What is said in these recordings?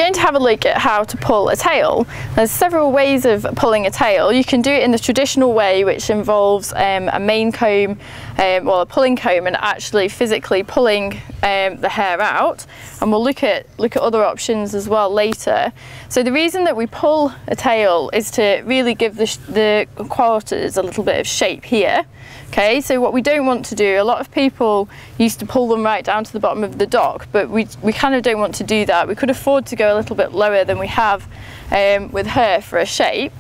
going to have a look at how to pull a tail. There's several ways of pulling a tail. You can do it in the traditional way, which involves a main comb, well, a pulling comb, and actually physically pulling the hair out. And we'll look at other options as well later. So the reason that we pull a tail is to really give the quarters a little bit of shape here. Okay, so what we don't want to do, a lot of people used to pull them right down to the bottom of the dock, but we kind of don't want to do that. We could afford to go a little bit lower than we have with her for a shape.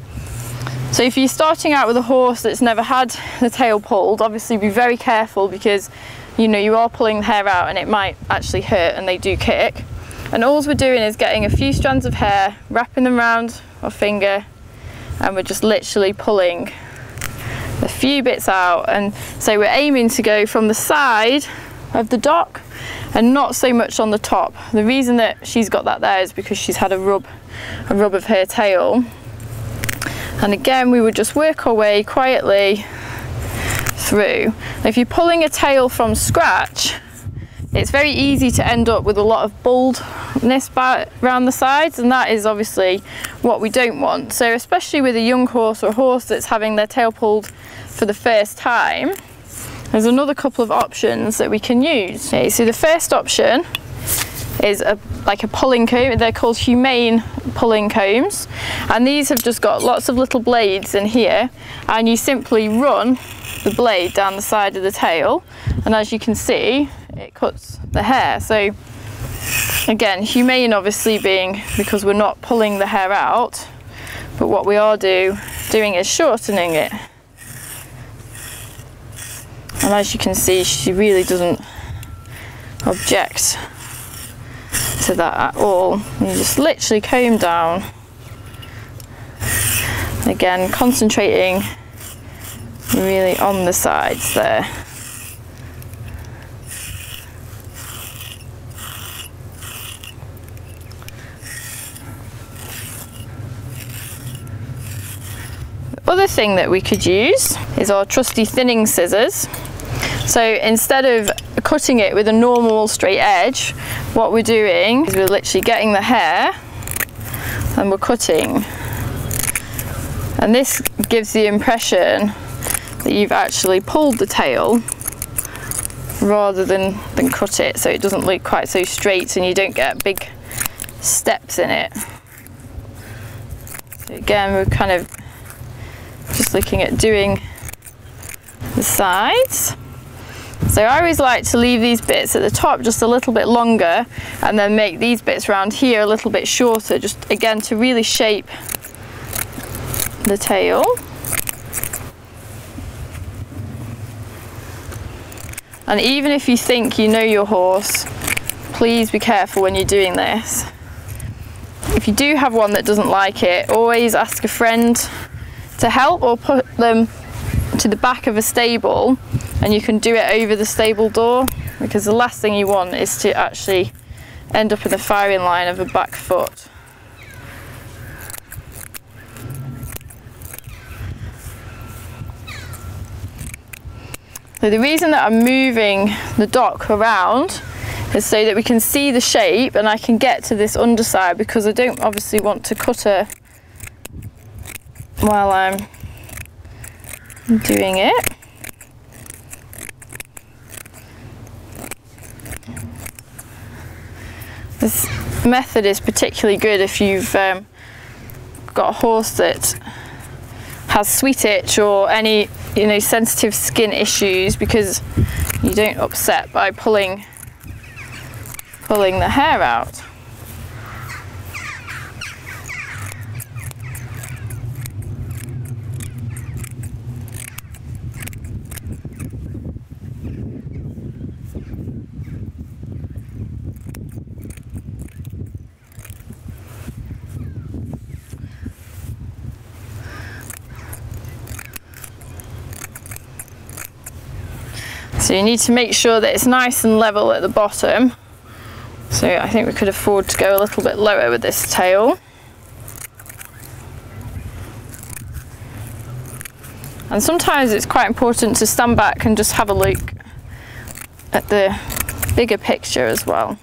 So if you're starting out with a horse that's never had the tail pulled, obviously be very careful, because you know you are pulling the hair out and it might actually hurt, and they do kick. And all we're doing is getting a few strands of hair, wrapping them around our finger, and we're just literally pulling a few bits out. And so we're aiming to go from the side of the dock and not so much on the top. The reason that she's got that there is because she's had a rub of her tail. And again, we would just work our way quietly through. If you're pulling a tail from scratch, it's very easy to end up with a lot of baldness around the sides, and that is obviously what we don't want. So especially with a young horse or a horse that's having their tail pulled for the first time, there's another couple of options that we can use. Okay, so the first option is like a pulling comb. They're called humane pulling combs, and these have just got lots of little blades in here, and you simply run the blade down the side of the tail, and as you can see, it cuts the hair. So again, humane obviously being because we're not pulling the hair out, but what we are doing is shortening it. And as you can see, she really doesn't object to that at all. You just literally comb down. Again, concentrating really on the sides there. The other thing that we could use is our trusty thinning scissors. So instead of cutting it with a normal straight edge, what we're doing is we're literally getting the hair and we're cutting. And this gives the impression that you've actually pulled the tail rather than cut it, so it doesn't look quite so straight and you don't get big steps in it. So again, we're kind of just looking at doing the sides. So I always like to leave these bits at the top just a little bit longer, and then make these bits around here a little bit shorter, just again to really shape the tail. And even if you think you know your horse, please be careful when you're doing this. If you do have one that doesn't like it, always ask a friend to help, or put them to the back of a stable, and you can do it over the stable door, because the last thing you want is to actually end up in the firing line of a back foot. So the reason that I'm moving the dock around is so that we can see the shape and I can get to this underside, because I don't obviously want to cut her while I'm doing it. This method is particularly good if you've got a horse that has sweet itch or any sensitive skin issues, because you don't upset by pulling the hair out. So you need to make sure that it's nice and level at the bottom. So I think we could afford to go a little bit lower with this tail. And sometimes it's quite important to stand back and just have a look at the bigger picture as well.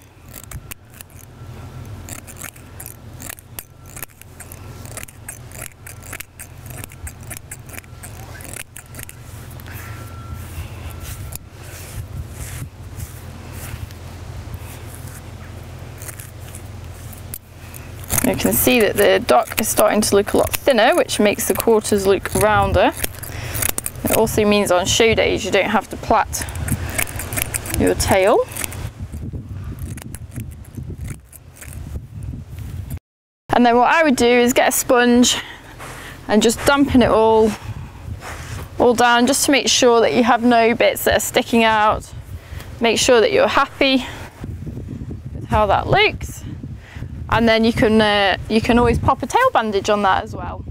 You can see that the dock is starting to look a lot thinner, which makes the quarters look rounder. It also means on show days you don't have to plait your tail. And then what I would do is get a sponge and just dampen it all down, just to make sure that you have no bits that are sticking out. Make sure that you're happy with how that looks, and then you can always pop a tail bandage on that as well.